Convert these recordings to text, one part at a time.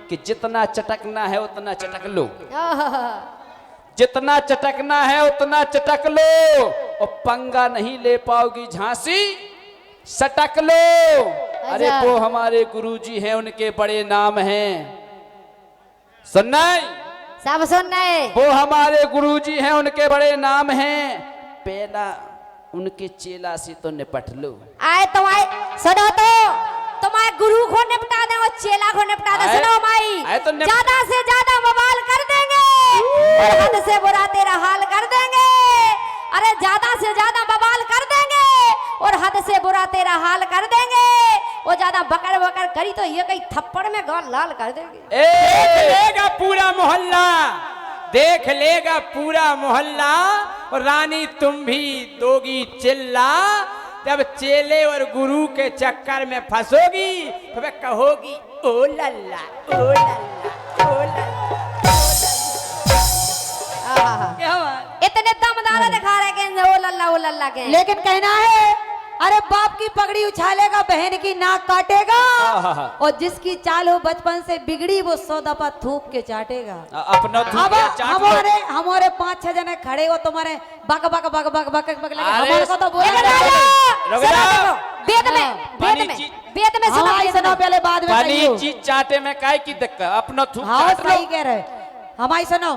कि जितना चटकना है उतना चटक लो, जितना चटकना है उतना चटक लो, और पंगा नहीं ले पाओगी झांसी, सटक लो। अरे वो हमारे गुरुजी हैं, उनके बड़े नाम हैं, सुनना सब सुनना है। वो हमारे गुरुजी हैं, उनके बड़े नाम हैं, पहला उनके चेला से तो निपट लो। आए तुम्हारे सुनो तो तुम्हारे गुरु को निपटा दे और चेला को निपटा दे। सुनो माई, तो ज्यादा से ज्यादा बवाल कर देंगे और हद से बुरा तेरा हाल कर देंगे। अरे ज्यादा से ज्यादा बवाल कर देंगे और हद से बुरा तेरा हाल कर देंगे। वो ज्यादा बकर बकर करी तो ये कहीं थप्पड़ में गाल लाल कर देंगे। देख लेगा पूरा मोहल्ला, देख लेगा पूरा मोहल्ला, और रानी तुम भी दोगी चिल्ला। जब चेले और गुरु के चक्कर में फंसोगी तो वे कहोगी ओ लल्ला ओ लल्ला ओ लल्ला। इतने दमदार दिखा रहे के ओ लल्ला के, लेकिन कहना है अरे बाप की पगड़ी उछालेगा, बहन की नाक काटेगा, और जिसकी चाल हो बचपन से बिगड़ी वो 100 दफा थूक के चाटेगा। अपना अब हमारे 5-6 जने खड़े हो, तुम्हारे बक बक बक बक बक बक लगे, हमारे को तो बोला वेद में सुनो पहले बाद में पानी चीज चाटे में काय की दिक्कत, अपना थूक हाँ सही कह रहे। हमारी सुनो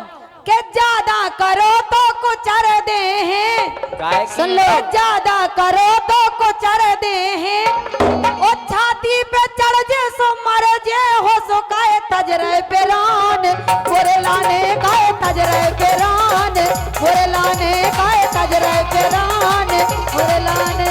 के ज्यादा करो तो कुचर दे हैं, सुन लो ज्यादा करो तो कुचर दे हैं, और छाती पे चढ़ जे सो मर जे हो सो काए तजरे पेरान, पूरे लाने काए तजरे पेरान, पूरे लाने काए तजरे पेरान, पूरे लाने।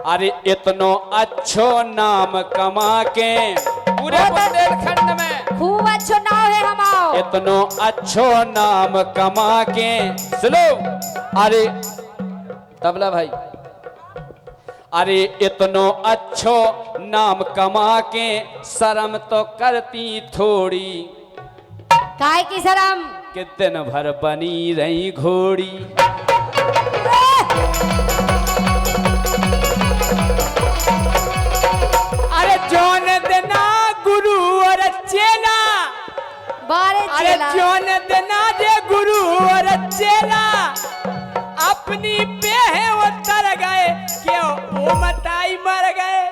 अरे इतनो अच्छो नाम कमा के पूरे बुंदेलखंड में खूब अच्छो नाम है हमारा, इतनो अच्छो नाम कमा के सुनो। अरे तबला भाई, अरे इतनो अच्छो नाम कमा के शर्म तो करती थोड़ी, काय की शर्म कि दिन भर बनी रही घोड़ी। जौन देना गुरु और चेला, अरे जौन देना दे गुरु और चेला, अपनी पे है वो तर गए, क्यों वो मताई मर गए।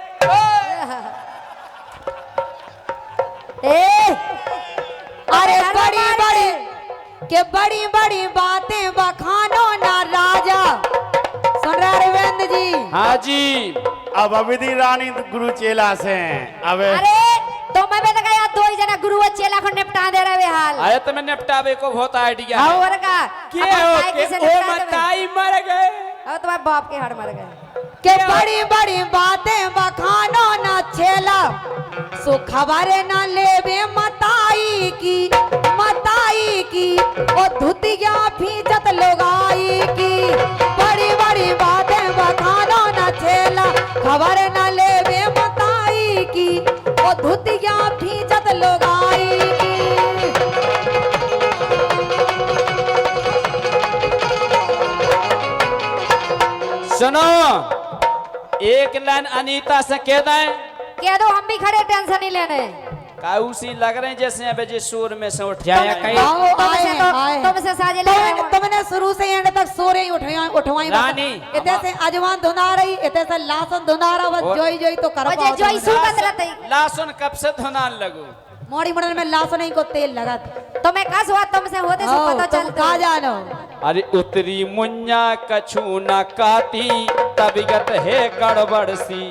अरे बड़ी बड़ी के बड़ी बड़ी बातें बखानो ना राजा। सुन रहे रविंद्र जी? हाँ जी। अब अवधि रानी गुरु चेला से अब अरे तो मैं भी गया दो ही जना गुरु और चेला को निपटा दे रहे हाल। अरे तुम्हें निपटावे को बहुत आइडिया है। और का वो मताई मर गए, और तुम्हारे बाप के हाड़ मर गए। के बड़ी बड़ी बातें बखानो ना चेला, सो खबरें ना लेवे मताई की, मताई की, और धुतिया फीजत लोगाई की। बड़ी बड़ी बातें बखानो ना चेला, खबर ना लेवे मताई की, और धुतिया फीजत लोगाई की। सुनो, एक लाइन अनीता से कह दो, हम भी खड़े, टेंशन नहीं लेने। काउसी लग रहे हैं जैसे अब जे शोर में से उठ जाया कहीं। तुमसे साजे लग रहे। तुमने शुरू से एंड तक सोरे उठवाई रानी। इतने से अजवान धुना रही, इतने से लासन धुना रहा, बस जोई जोई तो कर पाओ। जोई सुगंध रहती। लासन कब से धुनान लगो। मोड़ी मड़न में लासो नहीं को तेल लगा तो मैं कस हुआ तुमसे होते सो पता तुम चलता कहा जानो अरे उतरी मुन्या कछु न काती तबियत है गड़बड़ सी।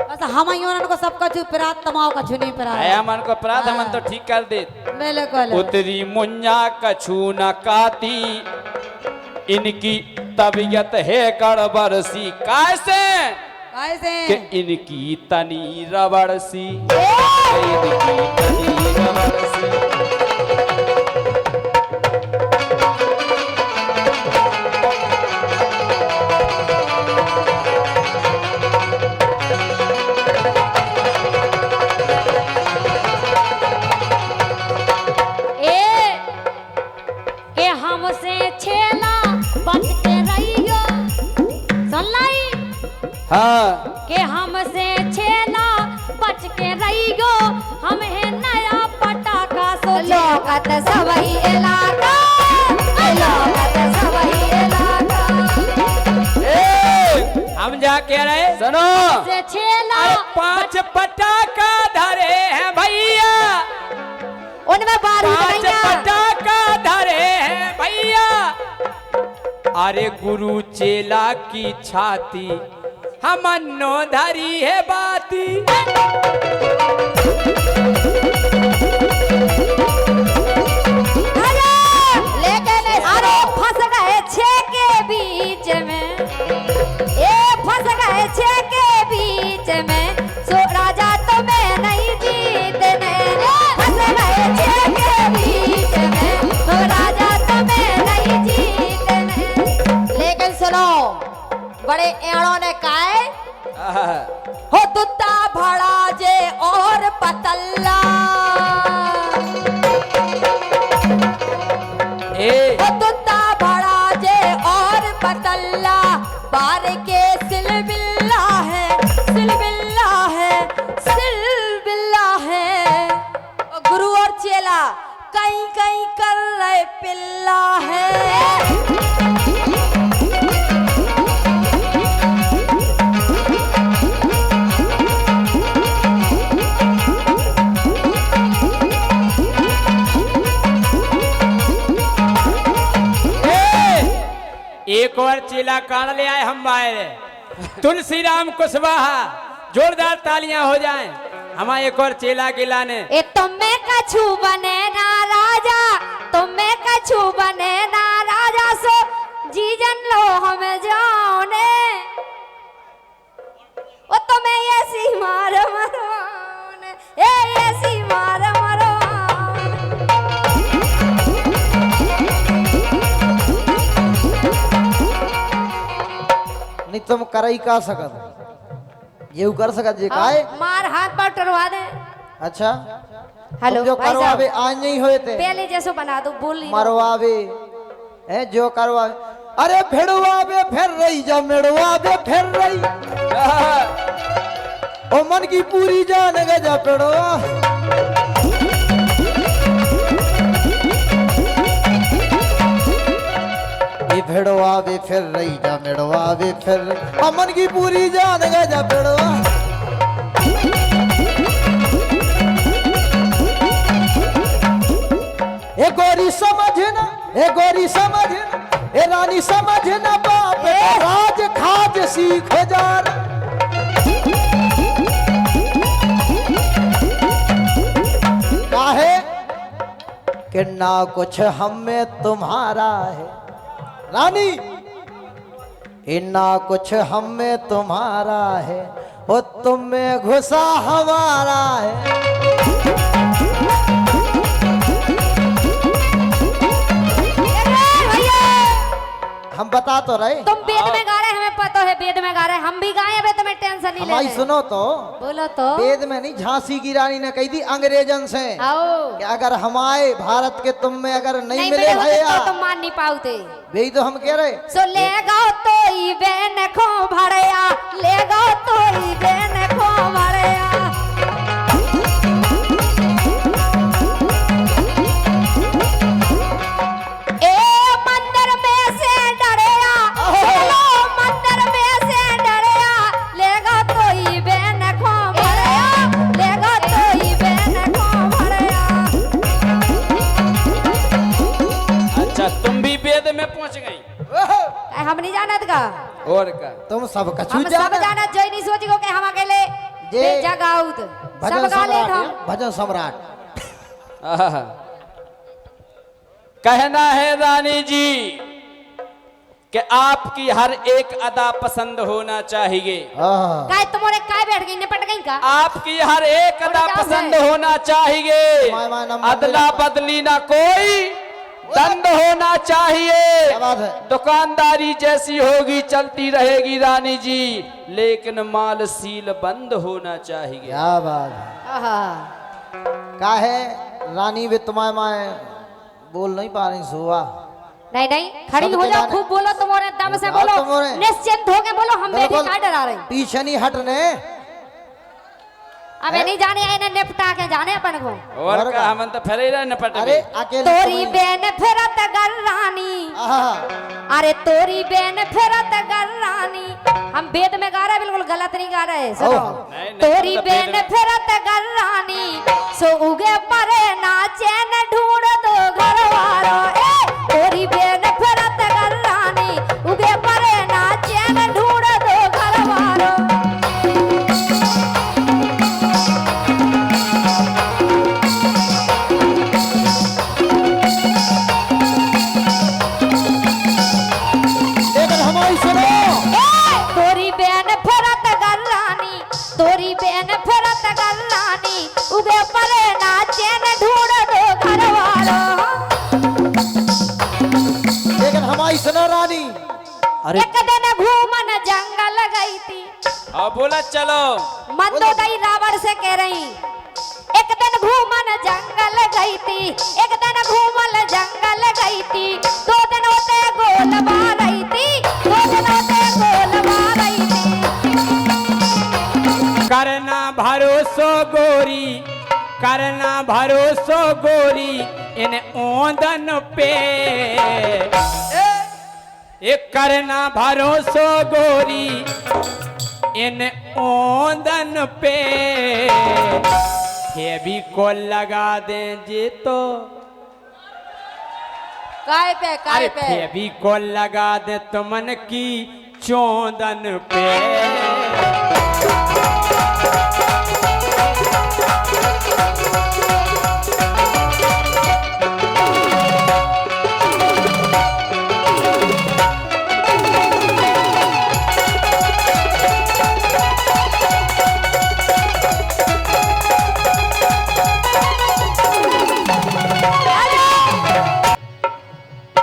बस हम को सब कछु परात तमाओ कछु नहीं परा आया मन को अपराध हमन तो ठीक कर दे। बिल्कुल उतरी मुन्या कछु न काती इनकी तबियत है गड़बड़ सी। कैसे कैसे कि इनकी तनी रबड़ सी, इनकी तनी रबड़ सी। हाँ के हमसे छेला बच के रहियो हम है नया पटाखा सो लोकत सवई इलाका लोकत सवई इलाका। हम जा कह रहे सुनो से छेला अरे 5 पटाखा धरे हैं भैया, उनमें 5 पटाखा धरे हैं भैया। अरे गुरु चेला की छाती हमन्नो धरी है बाती। लेकिन अरे फंस गए 6 के बीच में, ये फंस गए 6 के बीच में सो राजा तुम्हें नहीं जीतने। फंस गए 6 के बीच में सो राजा तुम्हें नहीं जीतने। लेकिन सुनो बड़े एड़ों ने कहा हो दुत्ता भड़ा जे और पतल्ला हो दुत्ता भड़ा जे और पतल्ला बार के सिलबिल्ला है सिलबिल्ला है सिलबिल्ला है। गुरु और चेला कहीं कहीं कर रहे पिल्ला है। एक और चेला कान ले आए हम बाहर तुलसी राम कुशवाहा, जोरदार तालियां हो जाएं हमारा एक और चेला के लाने। ए तुम्हें कछु बने ना राजा, तुम्हें कछु बने ना राजा सो जीजन लो हमें जाने। ओ तुम्हें ऐसी मार मरवाने, ऐसी मार मरवाने। नहीं तुम कर ही का सकत ये कर सकत जे काहे मार हाथ पर टरवा दे। अच्छा हेलो तुम जो भाई साहब, करवावे आज नहीं होए थे पहले जैसो बना दो बोल नहीं दो। मरवावे है जो करवावे अरे भिड़वावे फिर रही जा मिड़वावे फिर रही ओ मन की पूरी जान गजा पेड़वा भिड़वावे फिर रही जा मिड़वावे फिर अमन की पूरी जान गजा पेड़वा। ए गोरी समझना ए गोरी समझना ए रानी समझना बाप राज खाज सीख जान। काहे कि ना कुछ हम में तुम्हारा है रानी, इन्ना कुछ हम में तुम्हारा है वो तुम में घुसा हमारा है। हम बता तो रहे तुम वेद में गा रहे हमें पता है, वेद में गा रहे हम भी गाए अबे तुम्हें टेंशन नहीं हमारी लेते। सुनो तो बोलो तो वेद में नहीं झांसी की रानी ने कही थी अंग्रेजन से आओ कि अगर हमारे भारत के तुम में अगर नहीं मिले मिले होते भैया तो तुम मान नहीं पाओते। वही तो हम कह रहे सो ले गाओ तो ई बेन खो भड़या, ले गाओ तो ई बेन खो भड़या। ए मंदिर में से डरया, चलो मंदिर में से डरया, ले गाओ तो ई बेन खो भड़या, ले गाओ तो ई बेन और का तुम सब कछु हम सब जाना जाना जोई नहीं सोची को के हम अकेले जे जगाउत भजन सब गा ले सम्राट हम है, भजन सम्राट। आहा। कहना है रानी जी कि आपकी हर एक अदा पसंद होना चाहिए। हाँ। काय तुम्हारे काय बैठ गई निपट गई का आपकी हर एक अदा और क्या पसंद है? होना चाहिए। माय माय नंबर अदला बदली ना कोई दंड होना चाहिए। क्या बात है? दुकानदारी जैसी होगी चलती रहेगी रानी जी, लेकिन माल सील बंद होना चाहिए। क्या बात है? आहा का है रानी वे तुम्हारे माए बोल नहीं पा रही सुहा। नहीं नहीं खड़ी सबके हो जाओ, जाने- खूब बोलो, तुम्हारे दम से जाओ बोलो, तुम्हारे। निश्चिंत होके बोलो, हम बैठे बिल्कुल। काय डरा रहे। पीछे नहीं हटने। अबे नहीं जाने इन्हें निपटा के जाने अपन को। और और का का? हम तो फिर ही निपट अरे गए। अकेले तोरी तुम- बेन फिरत गर रानी, आहा। अरे तोरी बेन फिरत गर रानी, हम वेद में गा रहे हैं, बिल्कुल गलत नहीं गा रहे, सुनो। नहीं, नहीं, तोरी तो वेद बेन में- फिरत गर रानी, सो उगे परे नाचे न ढूंढ दो घर वालो। तोरी बेन फिरत गर रानी, उगे परे नाचे न ढूंढ दो घर वालो। लेकिन हमारी सुनो। तोरी बेन फिरत गल्लानी, तोरी बेन फिरत गल्लानी, उगे परे नाचे न ढूंढ दो घर वालो। लेकिन हमारी सुनो रानी। अरे एक दिन घूमन जंगल गई थी, और बोला चलो मंदोदरी रावण से कह रही। एक दिन घूमन जंगल गई थी, एक दिन घूमन जंगल गई थी, 2 दिन होते गोल मार रही थी, 2 दिन होते गोल मार रही थी। करना भरोसो गोरी, करना भरोसो गोरी इन ओंदन पे। एक करना भरोसो गोरी इन ओंदन पे। ये भी को लगा दे जे तो, काय पे अरे ये भी को लगा दे तो मन की चौदन पे।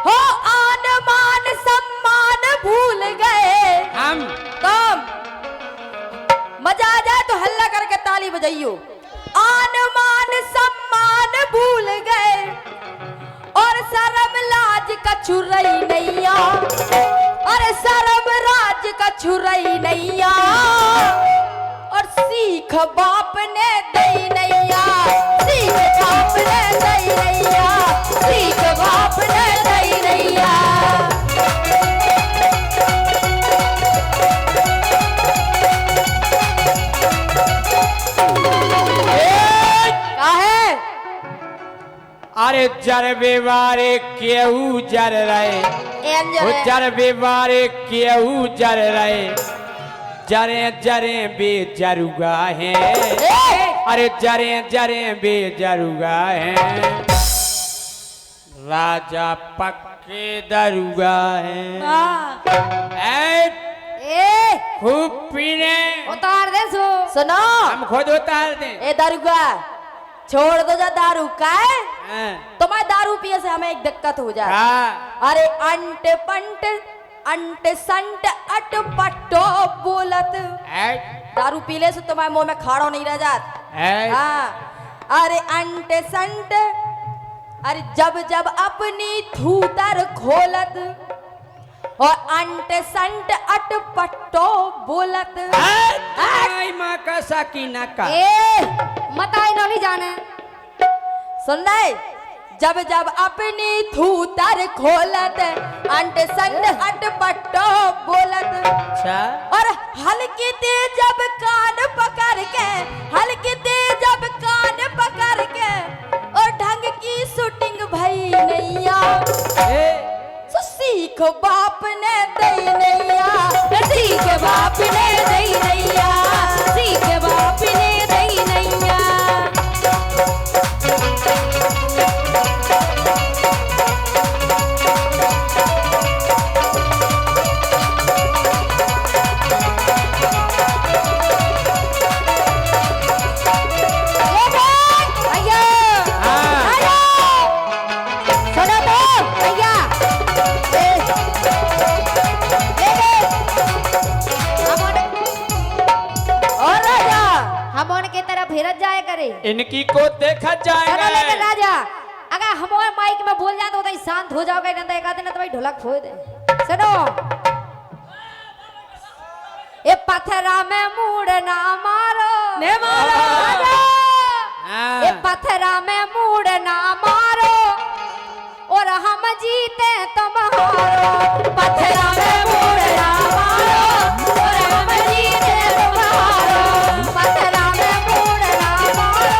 हो आन मान सम्मान भूल गए। हम कम मजा आ जाए तो हल्ला करके ताली बजाइयो। आन मान सम्मान भूल गए और शर्म लाज का छुरई नैया, अरे शर्म राज का छुरई नैया, और सीख बाप ने दई नैया, सीख बाप ने दई नैया, सीख बाप ने दई नैया। काहे? अरे जरबे वारे केहू जर रहे, एंजल वो है। जरबे वारे केहू जर रहे, जरे जरे बेजरुगा है। अरे जरे जरे बेजरुगा है, राजा पक्के दरुगा है। ऐ ए खूब पीने, उतार दे सो। सुनो हम खुद उतार दें। ए दारूगा छोड़ दो जा दारू का है? हाँ। तुम्हारे दारू पिए से हमें एक दिक्कत हो जाए। हाँ। अरे अंट पंट अंट संट अट पट्टो बोलत, ऐ दारू पीले से तुम्हारे मुंह में खाड़ो नहीं रह जात। ऐ हाँ अरे अंट संट, अरे जब जब अपनी थूतर खोलत, और अंट संट अट पट्टो बोलत। आई माँ का साकिना का। ए मत आई नौली जाने सुन रहे, जब जब अपनी थूतर खोलत, अंट संट अट पट्टो बोलत, अच्छा और हल्की दे जब कान पकड़ के, हल्की दे जब कान पकड़ के, और ढंग की शूटिंग भई नैया, सो सीख बाप ने दई नैया, बाप ने दई नैया सी के बाप ने दई नैया फिरत जाए करे इनकी को देखा चलो लेकिन जाएगा। राजा अगर हमारे माइक में बोल जाए तो भाई शांत हो जाओगे नहीं तो एक आधे ना तो भाई ढोलक फोड़ दे सुनो ये पत्थरा में मुड़ ना मारो ने मारो ये पत्थरा में मुड़ ना मारो और हम जीते तुम हारो पत्थरा में मुड़ ना मारो और हम जीते तुम हारो पत्थरा में मुड़ ना मारो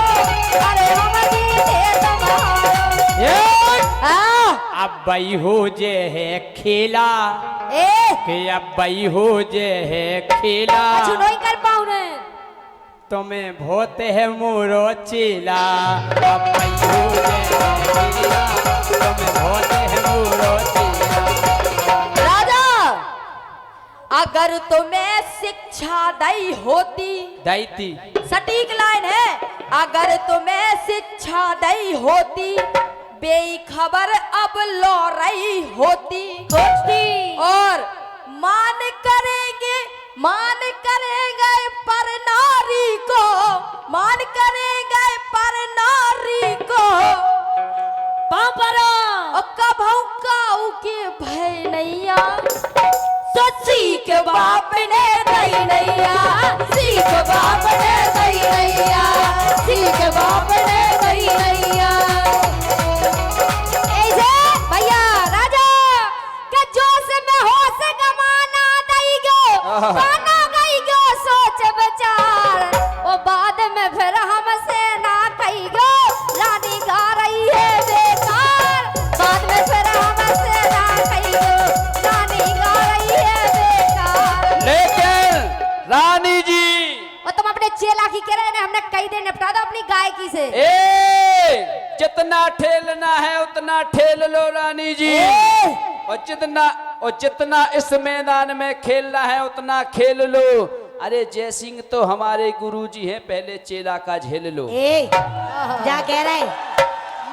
अरे हम जीते तुम हारो अब बई हो जे है खेला ए कि अब बई हो जे है खेला अच्छू नहीं कर पाऊँ ने तुम्हें भोते है मोरो चेला अब बई हो जे है खेला तुम्हें भोते है मोरो चेला। राजा अगर तुम्हें शिक्षा दई होती दैती सटीक लाइन है अगर तुम्हें शिक्षा दई होती बेखबर अब लो रही होती और मान करेंगे पर नारी को मान करेंगे पर नारी को पापरा कभू काऊ के भय नैया सच्ची के बाप ने दई नैया सीख बाप ने दई नैया सीख बाप ने दई नैया ऐसे भैया राजा के जोश में होश गमाना दई गो गाना गई गो सोच विचार ओ बाद में फिर हमसे ना कही गो रानी गा रही है बेकार बाद में फिर हमसे ना कही गो रानी गा रही है बेकार लेकिन रानी जी और तुम अपने चेला की कह रहे हैं हमने कई दिन निपटा दो अपनी गायकी से जितना ठेलना है उतना ठेल लो रानी जी और जितना इस मैदान में खेलना है उतना खेल लो। अरे जय सिंह तो हमारे गुरुजी हैं पहले चेला का झेल लो। जा कह रहे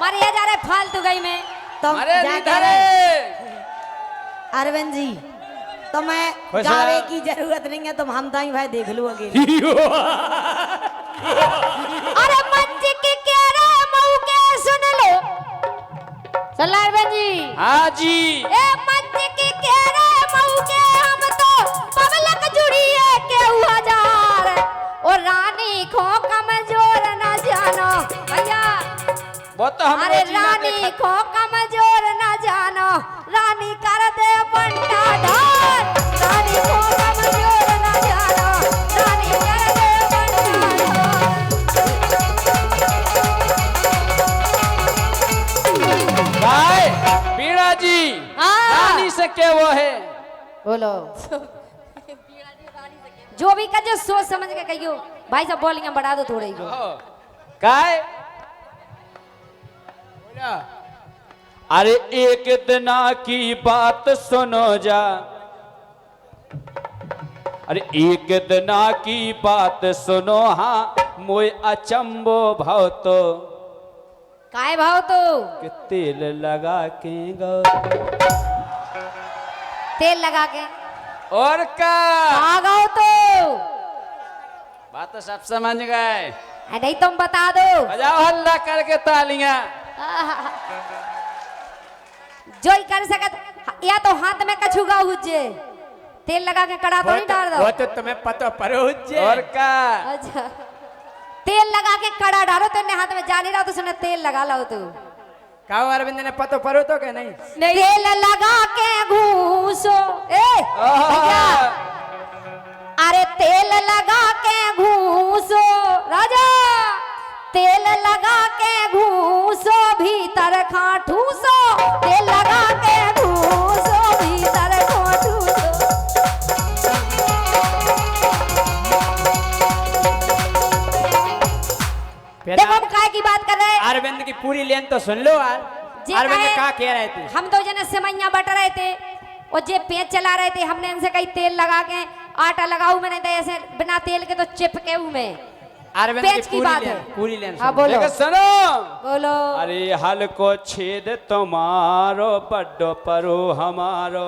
मरिया जा रहे फालतू गई में तुम अरे जा नहीं कह धरे। रहे अरविंद जी तो मैं खुश गावे रहो। की जरूरत नहीं है तुम हम ताई भाई देख लो अकेले अरे मंच की कह रहे मऊ के सुन लो सलार जी हाँ जी ए मंच की कह रहे मऊ के हम तो पब्लिक जुड़ी है के हजार और रानी खो कमजोर न जानो भैया वो तो हम अरे रानी को कमजोर न जानो रानी कर दे बंटा ढाल रानी को कमजोर न जानो रानी कर दे बंटा गाय बीड़ा जी रानी से क्या वो है बोलो जो भी कर जो सोच समझ के कहियो भाई साहब बोलियां बढ़ा दो थोड़ी को गाय अरे एक दिना की बात सुनो जा अरे एक दिना की बात सुनो हाँ मोय अचंबो भाव तो काय भाव तो कि तेल लगा के गो तेल लगा के और का आ गओ तो बात तो सब समझ गए नहीं तुम बता दो बजाओ हल्ला करके तालियां जो ही कर सकत या तो हाथ में कछुगा हुज्जे तेल लगा के कड़ा तो नहीं डाल दो वो तो तुम्हें पता परो और का अच्छा तेल लगा के कड़ा डालो तेरे हाथ में जा नहीं रहा तो सुने तेल लगा लो तू कहो अरविंद ने पतो परो तो क्या नहीं तेल लगा के घूसो भैया, अरे तेल लगा के घूसो राजा तेल लगा के घूसो भीतर खाठूसो तेल लगा के घूसो भीतर खाठूसो अरविंद की पूरी लेन तो सुन लो यार। जे अरविंद कहे- क्या कह रहे थे? हम दो जने सेवैया बट रहे थे और जे पेच चला रहे थे, हमने इनसे कहीं तेल लगा के आटा लगाऊ मैंने तो ऐसे बिना तेल के तो चिपके हूँ मैं। अरविंद पेच की बात है। पूरी लेन हाँ सुन। बोलो देखो सुनो, बोलो। अरे हल को छेद तुम्हारो बड्डो परो हमारो।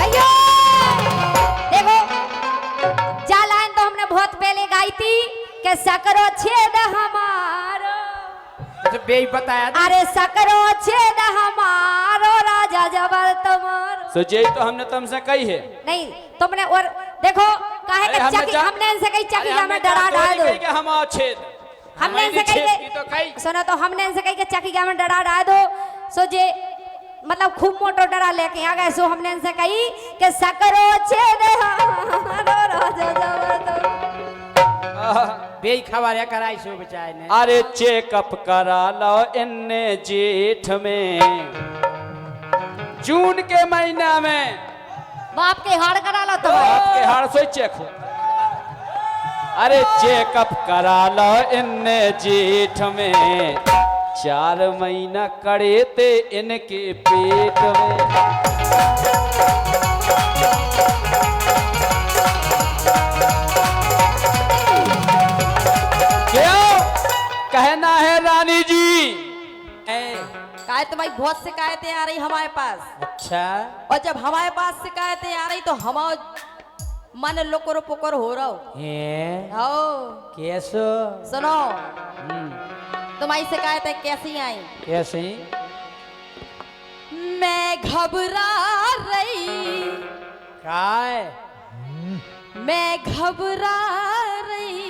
अयो! देखो जा लाइन तो हमने बहुत पहले गाई थी कि सकरो छेद हमारो, तो बेई बताया था। अरे सकरो छेद हमारो राजा जबर तुम्हारो। सो यही तो हमने तुमसे कही है। नहीं तुमने और देखो काहे अरे के हमने चकी जा- हमने इनसे कही चकी अरे जा हमने में डरा क्या तो डाल नहीं दो। कही कि हम आओ छेद, हमने हमारी इनसे छेद कही की तो कही। सुनो तो हमने इनसे कही कि चकी जा में डरा डाल दो। सो जे मतलब खूब मोटो डरा लेके आ गए। सो हमने इनसे कही कि सकरो छेद हमारो राजा जबर तुम्हारो। बेई खबर कराई सो बचाए ने। अरे चेकअप करा लो इन्ने जेठ में, जून के महीना में बाप के हाड़ करा लो तो आपके हाड़ से चेक हो। अरे चेकअप करा लो इन्ने जेठ में, 4 महीना कड़े थे इनके पेट में। क्यों कहना है रानी जी? काय तुम्हारी बहुत शिकायतें आ रही हमारे पास, अच्छा और जब हमारे पास शिकायतें आ रही तो हमारा मन लोकर पोकर हो रहा हो। है आओ कैसो? सुनो तुम्हारी शिकायतें कैसी आई। कैसे? मैं घबरा रही, काय? मैं घबरा रही,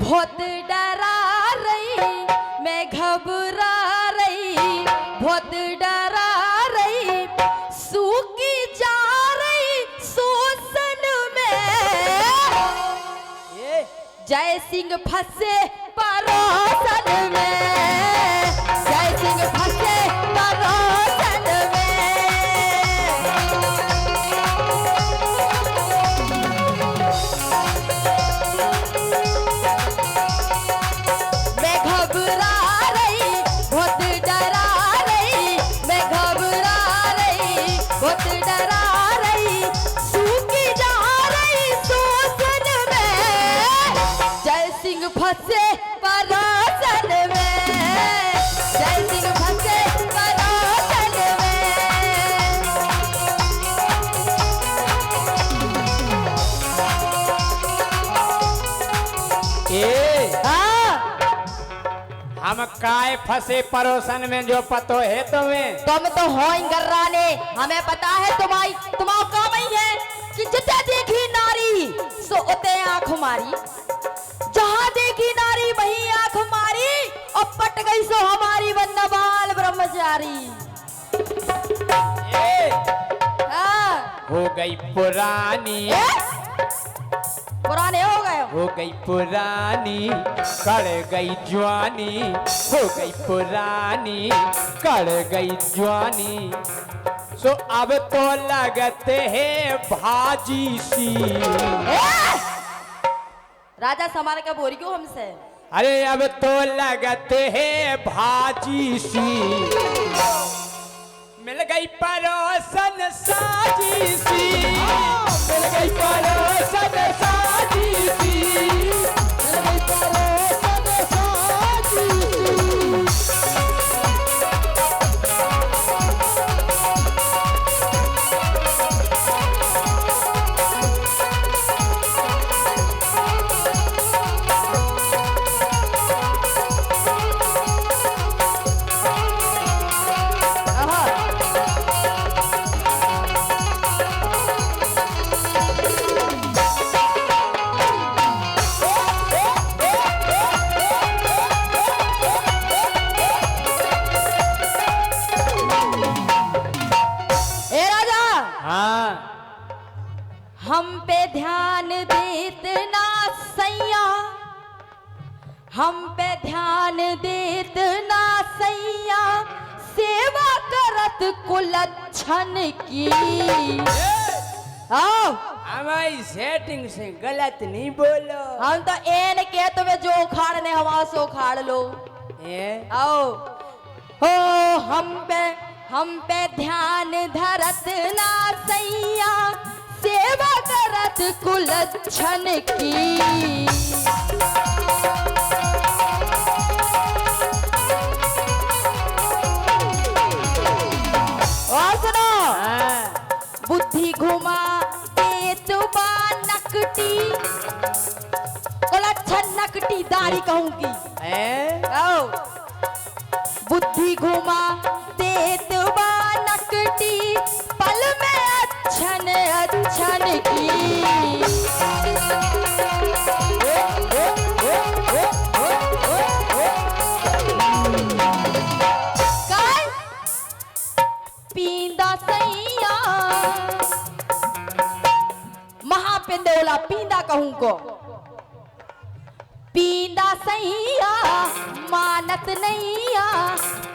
बहुत डरा रही, मैं घबरा रही, बहुत डरा रही, सूखी जा रही शोषण में, जय सिंह फंसे परोसन में, जय सिंह फंसे परोसन में। मैं घबरा रही, बहुत डरा रही, मैं घबरा रही, बहुत डरा रही, सूखी जा रही शोषण में, जय सिंह फंसे परोसन में, जय सिंह फंसे परोसन में। ए हाँ, हम काय फंसे परोसन में जो पतो है तुम्हें? तुम तो हो ही गर्राने, हमें पता है तुम्हारा काम ही है कि जिते देखी नारी सो उते आंख मारी, जहां देखी नारी वहीं आंख मारी, और पट गई सो हमारी बंदबाल ब्रह्मचारी। ए, हाँ, हो गई पुरानी, ए? पुराने हो गए हो। हो गई पुरानी, कड़ गई जवानी, हो गई पुरानी, कड़ गई जवानी, सो अब तो लगते हैं भाजी सी। ए? राजा समार का बोरी क्यों हमसे? अरे अब तो लगते हैं भाजी सी, मिल गई परोसन साजी सी, मिल गई परोसन साजी सी, मिल गई परोसन साजी सी। ए राजा, हाँ हम पे ध्यान देतना सैया, हम पे ध्यान देतना सैया, सेवा करत कुलच्छन की। आओ हमारी सेटिंग से गलत नहीं बोलो। हम तो एन के तुम्हें जो उखाड़ने हवा से उखाड़ लो। आओ हो हम पे ध्यान धरत ना सैया, सेवा करत कुलच्छन की। और सुनो, बुद्धि घुमा तुबा नकटी, कुलच्छन नकटी दाढ़ी कहूंगी। आओ बुद्धि घुमा तुबा नकटी, पल में अच्छन अच्छन की। पींदा सैया महापिंदोला पींदा कहूं को। पींदा सैया मानत नैया,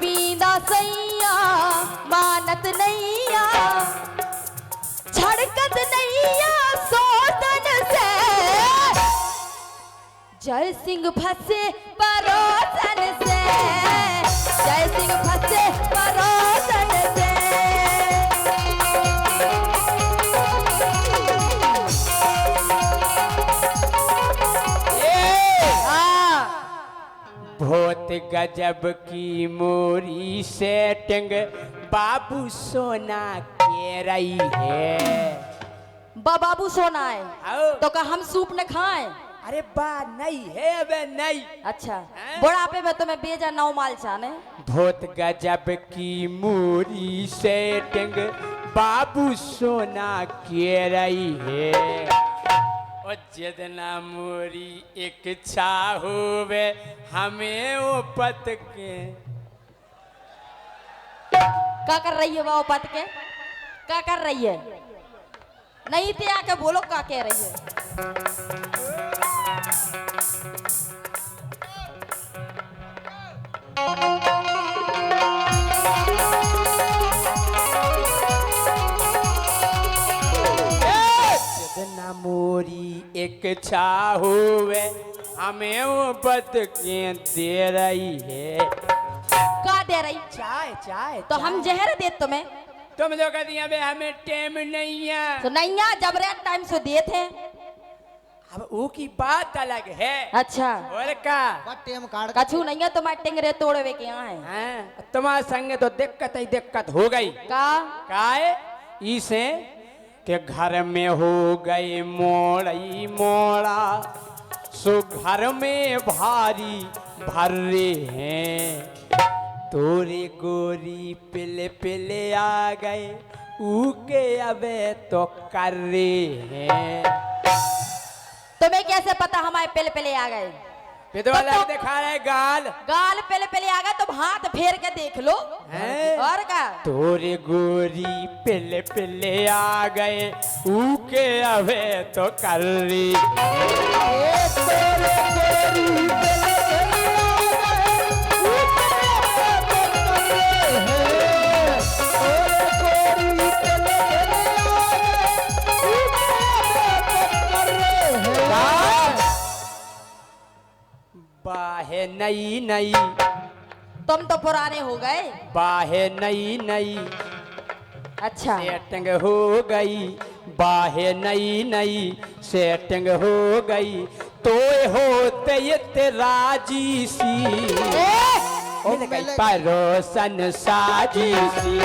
पींदा सैया मानत नैया, छड़कत नैया सोतन से, जय सिंह फंसे परोसन से, जय सिंह फंसे परोसन से। बहुत गजब की मोरी सेटिंग बाबू सोना के रही है। बाबू सोना है आओ। तो का हम सूप न खाएं? अरे बा नहीं है अबे नहीं। अच्छा बुढ़ापे में तुम्हें बेजा नौ माल चाने। बहुत गजब की मोरी सेटिंग बाबू सोना के रही है। और जितना मोरी एक इच्छा होवे हमें वो पत के। क्या कर रही है वो पत के? क्या कर रही है? नहीं थे आके बोलो क्या कह रही है? जितना मोरी एक इच्छा होवे हमें वो पत के दे रही है। क्या दे रही? चाय चाय तो हम जहर दे तुम्हें। तुम जो कहती हैं हमें टाइम नहीं है। तो नहीं है जब रेट टाइम से दिए थे। अब वो की बात अलग है। अच्छा और का टेम कार्ड कछु नहीं है तुम्हारे टिंगरे तोड़वे के यहाँ है। हैं? तुम्हारे संगे तो दिक्कत ही दिक्कत हो गई। का काहे इसे के घर में हो गए मोड़ई मोड़ा, सो घर में भारी भर्रे हैं। तोरे गोरी पिले पिले आ गए ऊके अबे तो कर रहे हैं। तुम्हें कैसे पता हमारे पहले पहले आ गए? विधवाला दिखा रहे गाल। गाल पहले पहले आ गए तुम हाथ फेर के देख लो। हैं? और का तोरे गोरी पिले पिले आ गए ऊके अबे तो कर रही। बाहे नई नई तुम तो पुराने हो गए। बाहे नई नई अच्छा सेटिंग हो गई। बाहे नई नई सेटिंग हो गई। तो होते ये राजी सी मिल गई परोसन साजी सी।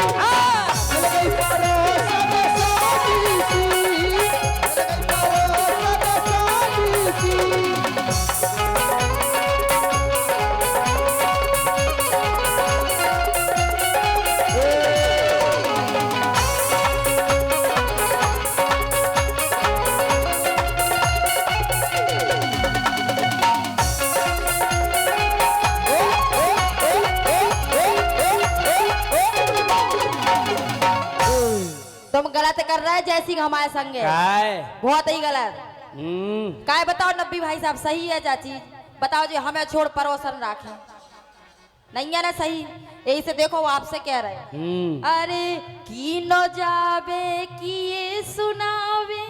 तुम गलत कर रहे जैसी हमारे संगे। काय बहुत ही गलत। काय बताओ नब्बी भाई साहब सही है चाची? बताओ जी हमें छोड़ परोसन राखे नहीं है ना सही? यही से देखो वो आपसे कह रहे हैं। अरे की न जावे किए सुनावे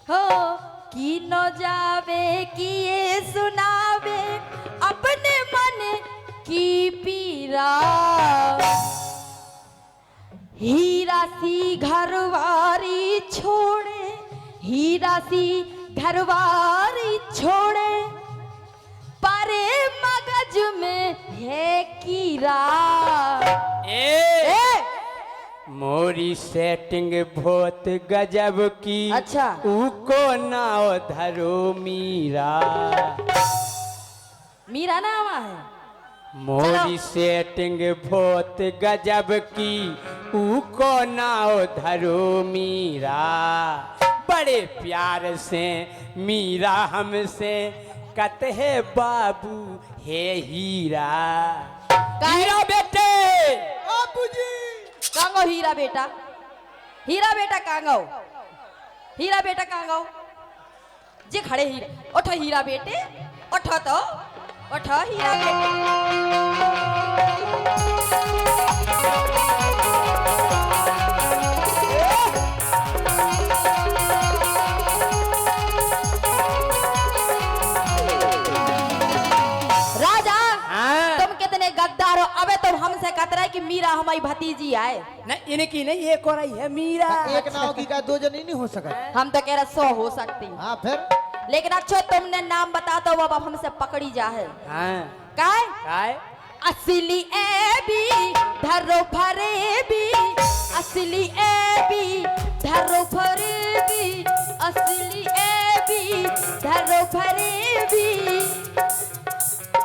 हो की न जावे किए सुनावे अपने मन की पीरा। हीरा सी घरवारी छोड़े, हीरा सी घरवारी छोड़े, परे मगज में है कीरा। मोरी सेटिंग बहुत गजब की, अच्छा। उको नाव धरो मीरा। मीरा नाम है। मोरी सेटिंग बहुत गजब की, उको नाव धरो मीरा। बड़े प्यार से मीरा हमसे कहते है बाबू हे हीरा। हीरा बेटे बाबूजी कांगो हीरा बेटा, हीरा बेटा कांगो, हीरा बेटा कांगो जे खड़े हीरा। उठो हीरा बेटे, उठो तो उठो हीरा बेटे। राजा हाँ। तुम कितने गद्दार हो। अबे तुम हमसे कहते रहे कि मीरा हमारी भतीजी आए। नहीं इनकी नहीं, एक और आई है मीरा। एक नाव की का दो जनी नहीं हो सका। हम तो कह रहे 100 हो सकती, हाँ फिर लेकिन अच्छो तुमने नाम बता दो अब हमसे पकड़ी जा है। हाँ काय काय असली ए बी धरो भरे बी, असली ए बी धरो भरे बी, असली ए बी धरो भरे बी।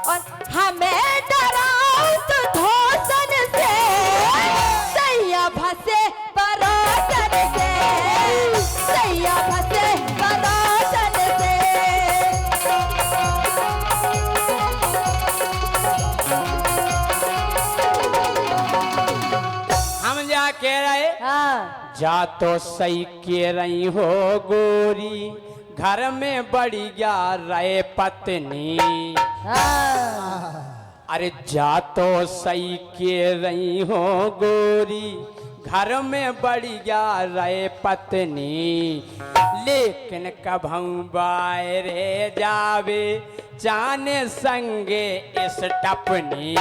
और हमें डराओ तो धोसन से, सैया भसे परोसन से, सैया भसे परोसन से। हम जा कह रहे हाँ जा तो सही कह रही हो गोरी, घर में बड़ी गया रहे पत्नी। हाँ अरे जा तो सही कह रही हो गोरी, घर में बड़ी गया रहे पत्नी। लेकिन कभू बाहरे जावे जाने संगे इस टपनी।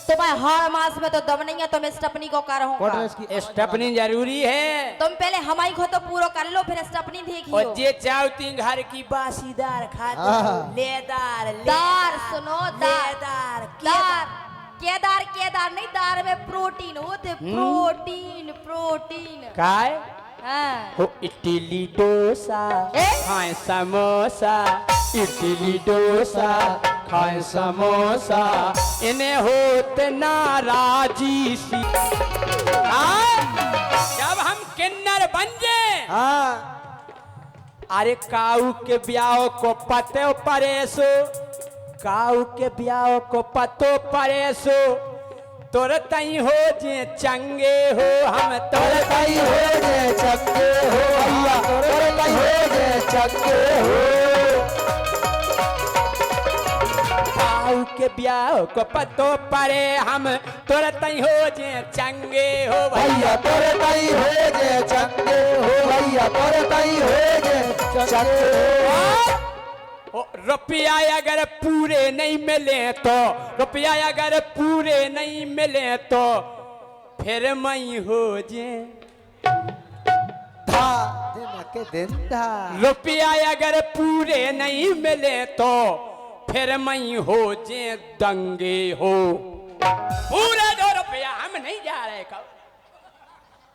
तुम्हें हर मास में तो दम नहीं है, तुम स्टपनी को कर स्टपनी जरूरी है। तुम पहले हमारी को तो पूरा कर लो, फिर स्टपनी देखियो। और जे चाहती घर की बासीदार खाते हाँ। लेदार दार सुनो, दार लेदार दार केदार केदार नहीं, दार में प्रोटीन होते, प्रोटीन प्रोटीन। काय हाँ हो इडली डोसा ए? खाए समोसा, इडली डोसा खाए समोसा, इन्हें होते नाराजी सी। जब हम किन्नर बन जाए, हाँ अरे काऊ के ब्याह को पतो परेसो, काऊ के ब्याह को पतो परेसो, तुरत ही हो जे चंगे हो हम, तुरत ही हो जे चंगे हो भैया, तुरत ही हो जे चंगे हो। काऊ के ब्याह को पतो परे हम, तुरत ही हो जे चंगे हो भैया, तुरत ही हो जे चंगे हो भैया, तुरत ही हो जे चंगे हो। रुपया अगर पूरे नहीं मिले तो, रुपया अगर पूरे नहीं मिले तो, फिर मैं हो जे धा दिन के दिन धा। रुपया अगर पूरे नहीं मिले तो, फिर मैं हो जे दंगे हो। पूरा 2 रुपया हम नहीं जा रहे कब।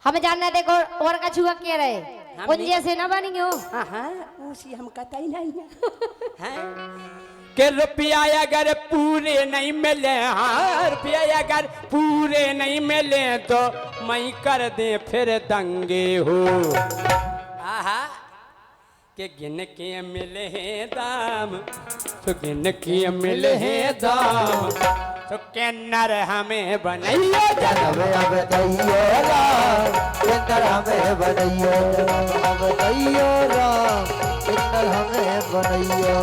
हमें जानना देखो और का छुआ के रहे हम उन नहीं- जैसे ना बनेंगे हो। हाँ उसी हम कहता ही नहीं है कि रुपया अगर पूरे नहीं मिले, हाँ रुपया अगर पूरे नहीं मिले तो मैं कर दे फिर दंगे हो। आहा के गिन के मिले हैं दाम, तो गिन के मिले हैं दाम, तो किन्नर हमें बनैया जन्म अब दैयो राम किन्नर हमें बनैयो जन्म अब दैयो राम किन्नर हमें बनैयो।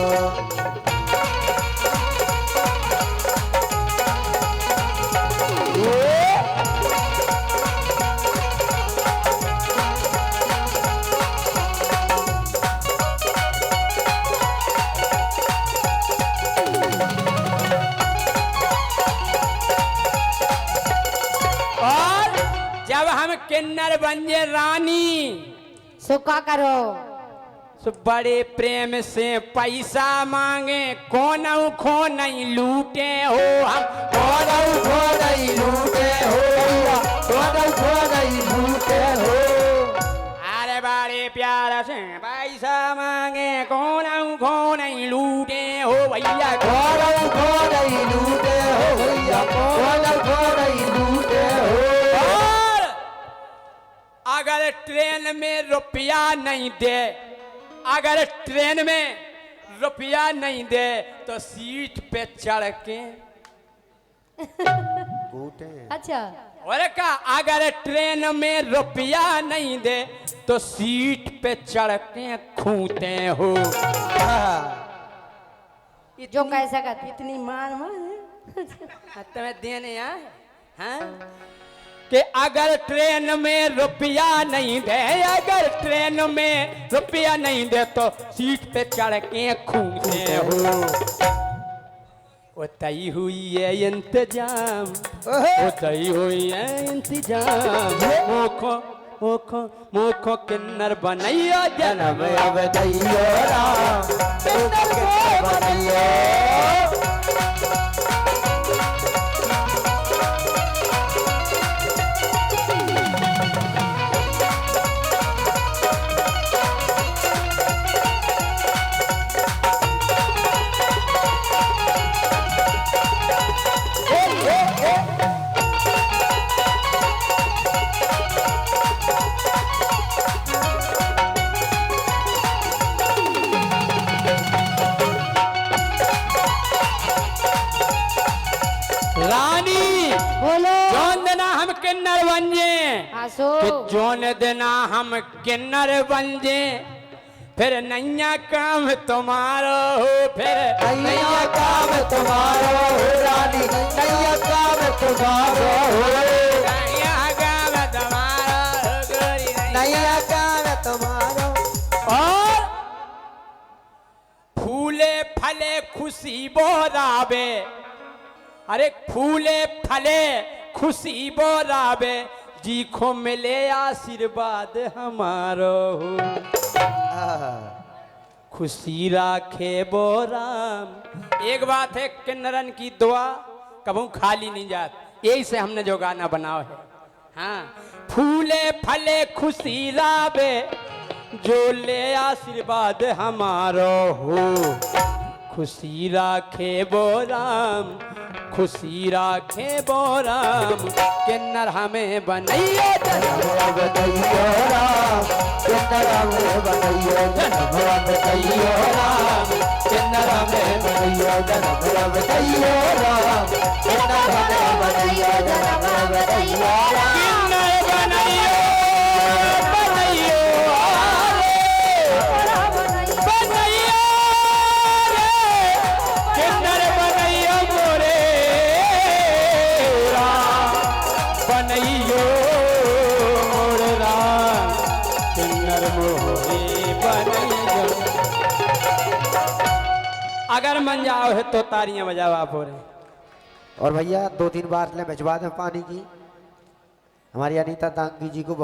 और जब हम किन्नर बन जे रानी सुखा करो तो बड़े प्रेम से पैसा मांगे कौन खो नहीं लूटे हो हम खो नहीं लूटे हो खो नहीं लूटे हो। अरे बड़े प्यार से पैसा मांगे कौन खो नहीं लूटे हो भैया खो नहीं लूटे हो भैया खो नहीं लूटे हो। और अगर ट्रेन में रुपया नहीं दे, अगर ट्रेन में रुपया नहीं दे तो सीट पे चढ़ के अच्छा और का अगर ट्रेन में रुपया नहीं दे तो सीट पे चढ़ के खूंते हो। जो कैसा कहती इतनी मार तुम्हें देने आए हैं कि अगर ट्रेन में रुपया नहीं दे, अगर ट्रेन में रुपया नहीं दे तो सीट पे चढ़ के खूंते हो। वो तई हुई है इंतजाम, वो तई हुई है इंतजाम मोखो मोखो मोखो किन्नर बनैया जन्म अब दैयो राम किन्नर बनैयो। रानी बोलो जौन देना हम किन्नर बन जे, आसो कि जौन देना हम किन्नर बन जे फिर नैया काम तुम्हारो हो, फिर नैया काम तुम्हारो हो रानी नैया काम तुम्हारो हो नैया काम तुम्हारो हो गोरी नैया काम तुम्हारो। और फूले फले खुशी बोरावे, अरे फूले फले खुशी बोरावे जी को मिले आशीर्वाद हमारो हो। खुशी राखे बोराम। एक बात है किन्नरन की दुआ कबू खाली नहीं जात, यही से हमने जो गाना बनाओ है। हाँ फूले फले खुशी रावे जो ले आशीर्वाद हमारो हो। खुशी राखे बोराम खुशी राखे बोराम किन्नर हमें बनैया जन्म अब दैयो राम किन्नर हमें बनैयो जन्म अब दैयो राम किन्नर हमें बनैयो जन्म अब दैयो राम किन्नर हमें बनैयो जन्म अब दैयो राम। किन्नर बनैयो बनैयो बनैयो रे किन्नर बनैयो मोरे राम बनैयो मोरे राम किन्नर मोरे बनैयो। अगर मन जाओ है तो तारियां बजाओ आप हो रहे। और भैया 2-3 बार ले भिजवा दें पानी की, हमारी अनीता दांगी जी को